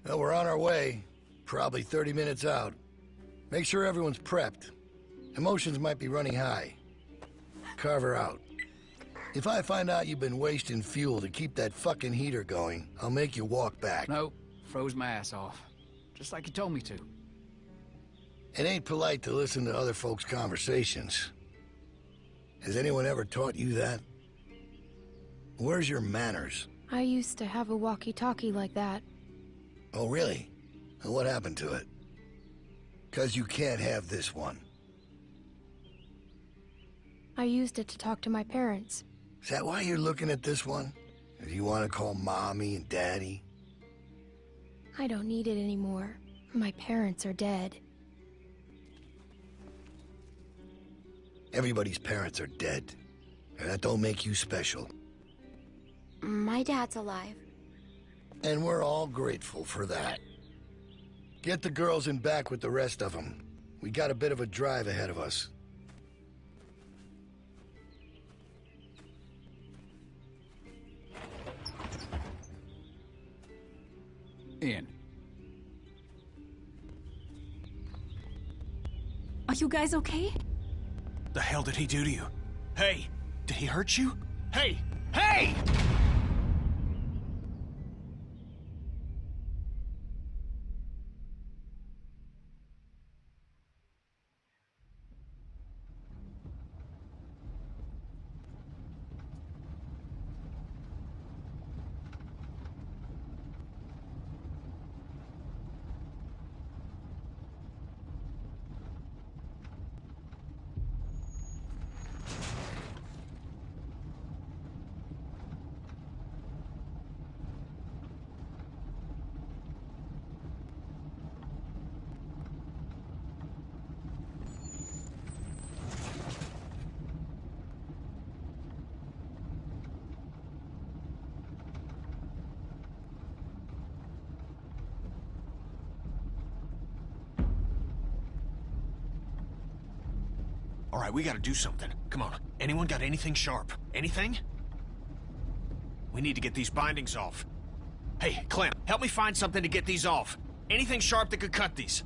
Well, we're on our way. Probably 30 minutes out. Make sure everyone's prepped. Emotions might be running high. Carver out. If I find out you've been wasting fuel to keep that fucking heater going, I'll make you walk back. Nope. Froze my ass off. Just like you told me to. It ain't polite to listen to other folks' conversations. Has anyone ever taught you that? Where's your manners? I used to have a walkie-talkie like that. Oh, really? And what happened to it? 'Cause you can't have this one. I used it to talk to my parents. Is that why you're looking at this one? Or do you want to call Mommy and Daddy? I don't need it anymore. My parents are dead. Everybody's parents are dead. And that don't make you special. My dad's alive. And we're all grateful for that. Get the girls in back with the rest of them. We got a bit of a drive ahead of us. In. Are you guys okay? The hell did he do to you? Hey, did he hurt you? Hey! Hey! All right, we gotta do something. Come on. Anyone got anything sharp? Anything? We need to get these bindings off. Hey, Clem, help me find something to get these off. Anything sharp that could cut these.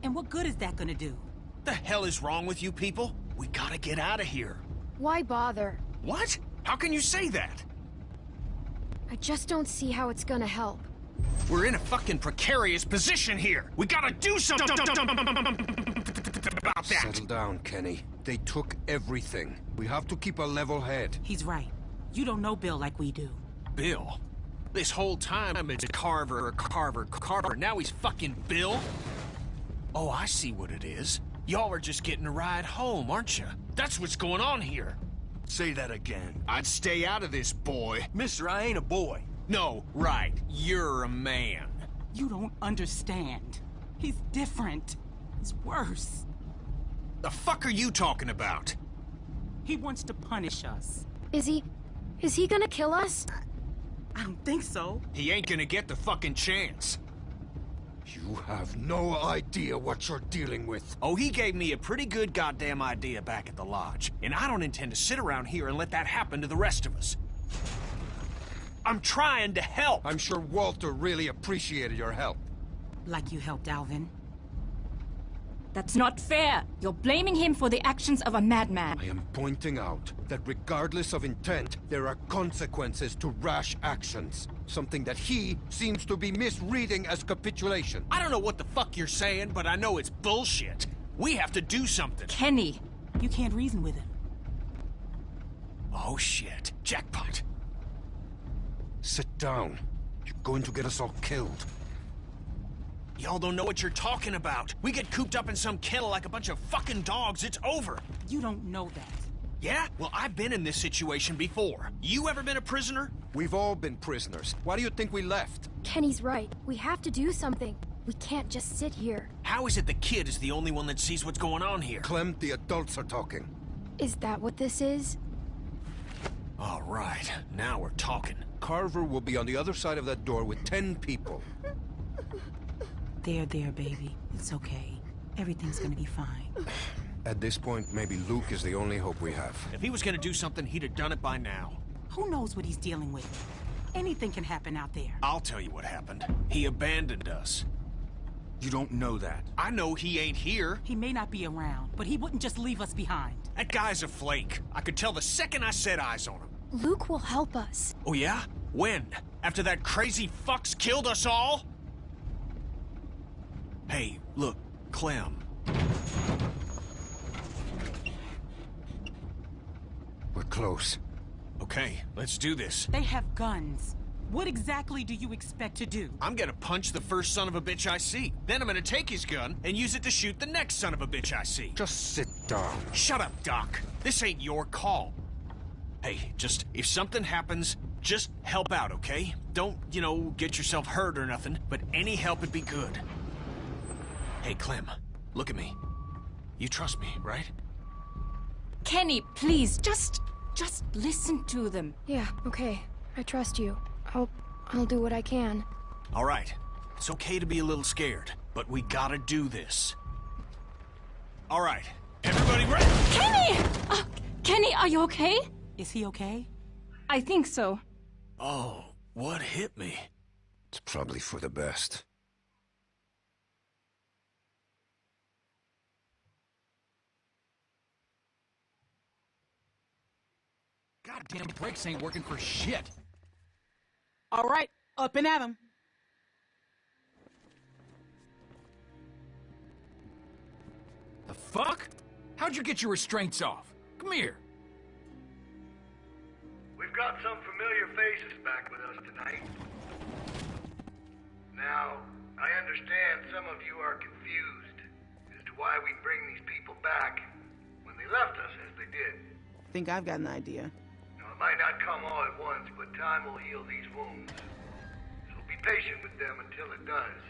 And what good is that gonna do? The hell is wrong with you people? We gotta get out of here. Why bother? What? How can you say that? I just don't see how it's gonna help. We're in a fucking precarious position here. We gotta do something about that. Settle down, Kenny. They took everything. We have to keep a level head. He's right. You don't know Bill like we do. Bill? This whole time it's Carver. Now he's fucking Bill? Oh, I see what it is. Y'all are just getting a ride home, aren't you? That's what's going on here. Say that again. I'd stay out of this, boy. Mister, I ain't a boy. No, right. You're a man. You don't understand. He's different. He's worse. The fuck are you talking about? He wants to punish us. Is he gonna kill us? I don't think so. He ain't gonna get the fucking chance. You have no idea what you're dealing with. Oh, he gave me a pretty good goddamn idea back at the lodge. And I don't intend to sit around here and let that happen to the rest of us. I'm trying to help. I'm sure Walter really appreciated your help. Like you helped Alvin. That's not fair. You're blaming him for the actions of a madman. I am pointing out that regardless of intent, there are consequences to rash actions. Something that he seems to be misreading as capitulation. I don't know what the fuck you're saying, but I know it's bullshit. We have to do something. Kenny. You can't reason with him. Oh shit. Jackpot. Sit down. You're going to get us all killed. Y'all don't know what you're talking about. We get cooped up in some kennel like a bunch of fucking dogs, it's over. You don't know that. Yeah? Well, I've been in this situation before. You ever been a prisoner? We've all been prisoners. Why do you think we left? Kenny's right. We have to do something. We can't just sit here. How is it the kid is the only one that sees what's going on here? Clem, the adults are talking. Is that what this is? All right, now we're talking. Carver will be on the other side of that door with 10 people. There, baby. It's okay. Everything's gonna be fine. At this point, maybe Luke is the only hope we have. If he was gonna do something, he'd have done it by now. Who knows what he's dealing with? Anything can happen out there. I'll tell you what happened. He abandoned us. You don't know that. I know he ain't here. He may not be around, but he wouldn't just leave us behind. That guy's a flake. I could tell the second I set eyes on him. Luke will help us. Oh yeah? When? After that crazy fuck's killed us all? Hey, look, Clem. We're close. Okay, let's do this. They have guns. What exactly do you expect to do? I'm gonna punch the first son of a bitch I see. Then I'm gonna take his gun and use it to shoot the next son of a bitch I see. Just sit down. Shut up, Doc. This ain't your call. Hey, just, if something happens, just help out, okay? Don't, get yourself hurt or nothing, but any help would be good. Hey, Clem, look at me. You trust me, right? Kenny, please, just listen to them. Yeah, okay. I trust you. I'll do what I can. All right. It's okay to be a little scared, but we gotta do this. All right. Everybody ready? Kenny! Kenny, are you okay? Is he okay? I think so. Oh, what hit me? It's probably for the best. Goddamn brakes ain't working for shit. All right, up and at him. The fuck? How'd you get your restraints off? Come here. We've got some familiar faces back with us tonight. Now, I understand some of you are confused as to why we bring these people back when they left us as they did. Think I've got an idea. Now, it might not come all at once, but time will heal these wounds. So be patient with them until it does.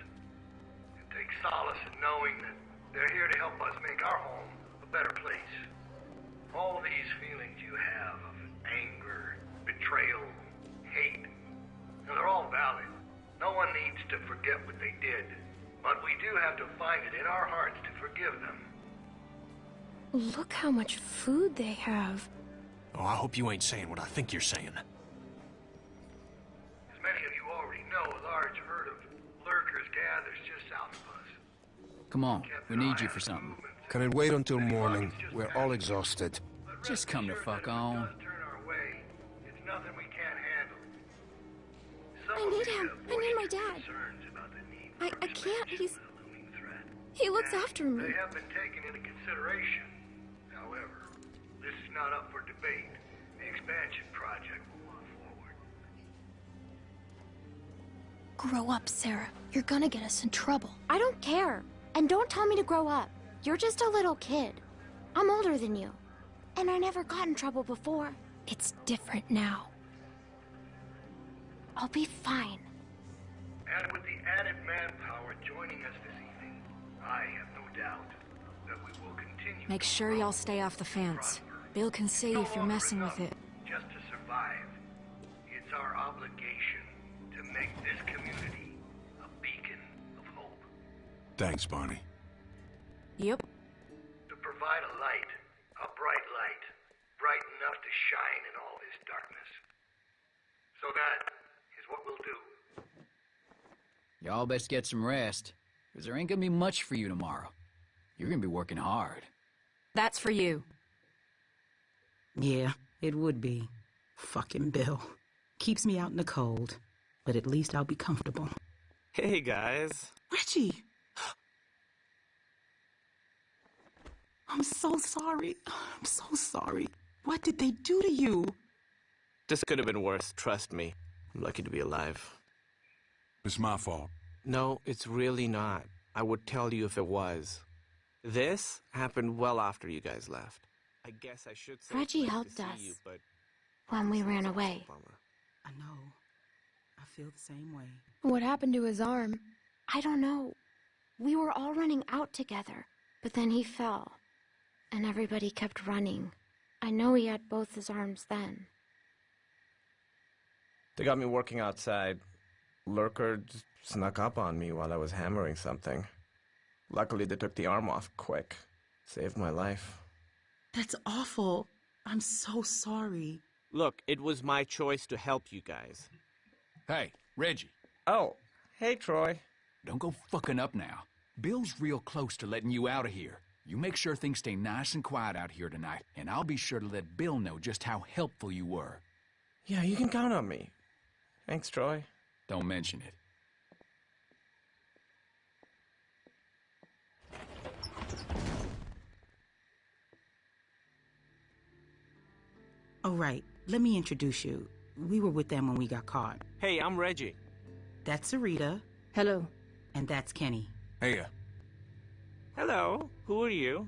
And take solace in knowing that they're here to help us make our home a better place. All these feelings you have of anger, betrayal, hate, they're all valid. No one needs to forget what they did, but we do have to find it in our hearts to forgive them. Look how much food they have. Oh, I hope you ain't saying what I think you're saying. As many of you already know, a large herd of lurkers gathers just south of us. Come on, we need you for something. Can it wait until morning? We're all exhausted. Just come the fuck on. Turn our way. It's nothing we can't handle. I need him. I need my dad. I can't. He looks after me. They have been taken into consideration. However, this is not up for debate. The expansion project will move forward. Grow up, Sarah. You're gonna get us in trouble. I don't care. And don't tell me to grow up. You're just a little kid. I'm older than you. And I never got in trouble before. It's different now. I'll be fine. And with the added manpower joining us this evening, I have no doubt that we will continue. Make sure y'all stay off the fence. Bill can see if you're messing with it. Just to survive. It's our obligation to make this community a beacon of hope. Thanks, Barney. Yep. To provide a light, a bright light, bright enough to shine in all this darkness. So that is what we'll do. Y'all best get some rest, because there ain't gonna be much for you tomorrow. You're gonna be working hard. That's for you. Yeah, it would be. Fucking Bill. Keeps me out in the cold, but at least I'll be comfortable. Hey, guys. Reggie! I'm so sorry. I'm so sorry. What did they do to you? This could have been worse, trust me. I'm lucky to be alive. It's my fault. No, it's really not. I would tell you if it was. This happened well after you guys left. I guess I should say Reggie it's nice helped to see us you, but when we ran away. bummer. I know. I feel the same way. What happened to his arm? I don't know. We were all running out together, but then he fell. And everybody kept running. I know he had both his arms then. They got me working outside. Lurker just snuck up on me while I was hammering something. Luckily, they took the arm off quick. Saved my life. That's awful. I'm so sorry. Look, it was my choice to help you guys. Hey, Reggie. Oh, hey, Troy. Don't go fucking up now. Bill's real close to letting you out of here. You make sure things stay nice and quiet out here tonight, and I'll be sure to let Bill know just how helpful you were. Yeah, you can count on me. Thanks, Troy. Don't mention it. Oh, right. Let me introduce you. We were with them when we got caught. Hey, I'm Reggie. That's Sarita. Hello. And that's Kenny. Hey, Hello. Who are you?